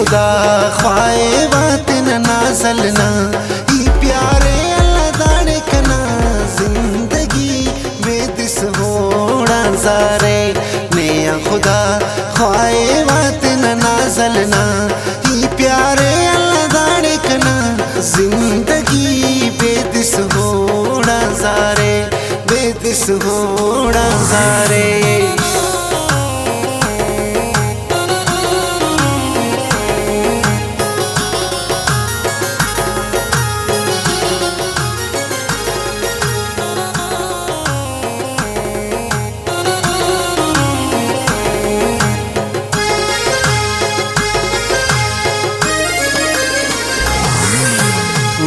खुदा ख्वाए बातिन नाजलना ई प्यारे अल्लाह दाड़े कना जिंदगी बेदिस होड़ा जारे ने खुदा ख्वाए बातिन नाजलना ई प्यारे अल्लाह दाड़े कना जिंदगी बेदिस होड़ा जारे बेदिस होड़ा जारे।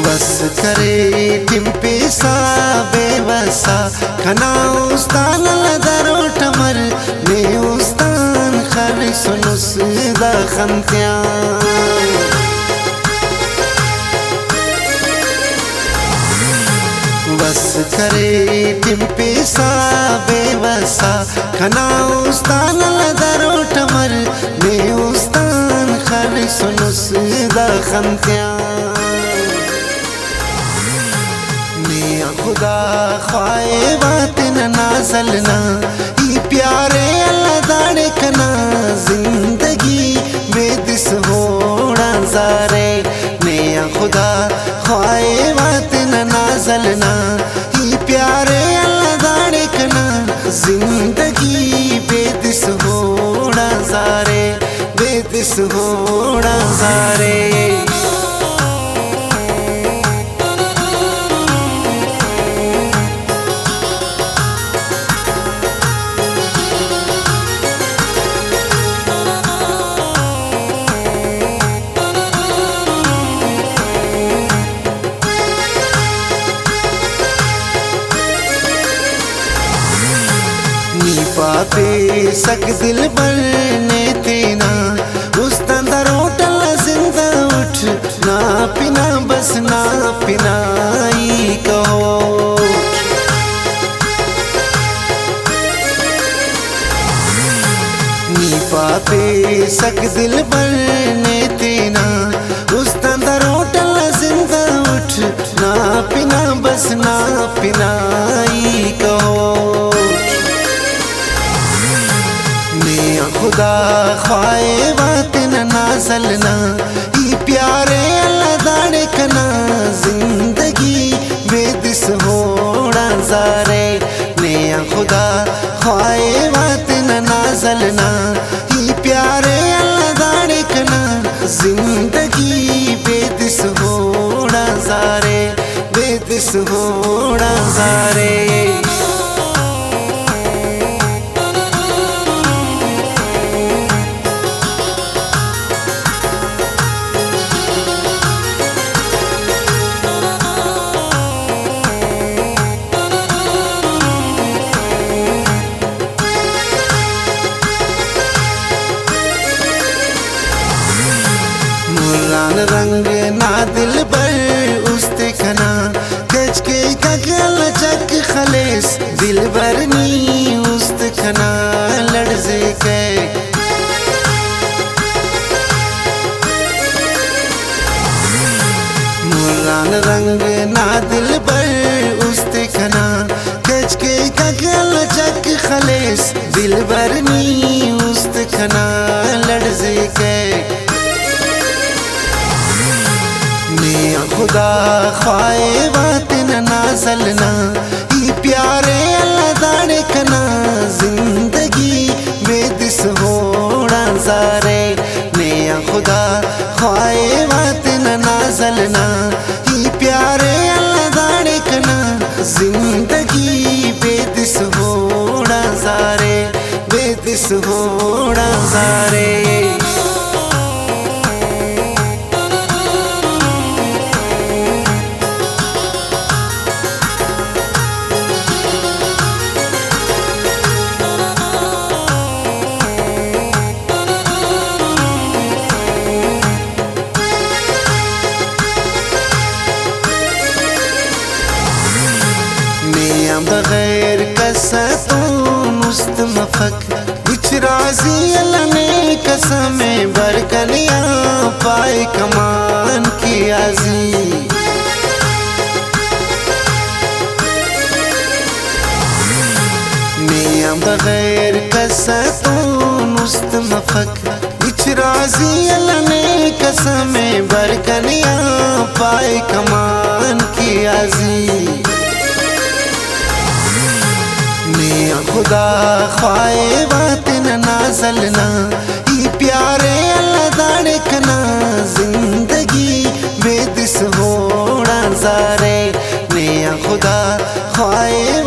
बस करे टिम्पेसा बेवसा खना उस्तान लदरो टमर ने उस्तान खर सुनुस दा खंत्या बस करे टिम्पेसा बेवसा खना उस्तान लदरो टमर ने उस्तान खर सुनुस दा खंत्या खुदा ख्वाए बातिन नाजलना ई प्यारे अल्लाह दाड़े कना जिंदगी बेदिस होड़ा जारे ने खुदा ख्वाए बातिन नाजलना ई प्यारे अल्लाह दाड़े कना जिंदगी बेदिस होड़ा जारे बेदिस होड़ा जारे। पापे सक दिल बरने तेना उस तंदर होटल जिंदा उठ ना पिना बस ना पिनाई कहो नी पापे सक दिल बरने तेना उस तंदर होटल जिंदा उठ ना पिना बस ना पिनाई कहो खुदा ख्वाए बातिन नाजलना ई प्यारे अल्लाह दाड़े कना जिंदगी बेदिस होड़ा जारे ने खुदा ख्वाए बातिन नाजलना ई प्यारे अल्लाह दाड़े कना जिंदगी बेदिस होड़ा जारे बेदिस होड़ा जारे। रंग ना दिल बर उस्ते खना कच के कगल चक खलेस दिल बरनी उस्त खना लड़जे के मुरान रंग ना दिल बर उस्ते खना कच के कगल चक खलेस दिल बरनी उस्त खना लड़जे के खुदा ख्वाए बातिन नाजलना ई प्यारे अल्लाह दाड़े कना जिंदगी बेदिस होड़ा जारे ने खुदा ख्वाए बातिन नाजलना ई प्यारे अल्लाह दाड़े कना जिंदगी बेदिस होड़ा जारे बेदिस होड़ा जारे। बगैर कसतून उस्त मफक बिच राजी अल्लाह ने कसम बगैर कसतून उस्त मफक इचराजी अल्लाह कसम बरकनिया पाए कमान की आजी ने खुदा ख्वाए बात नाजलना ये प्यारे अल्लाह दाड़े कना जिंदगी बेदिस होड़ा जारे ने खुदा ख्वाए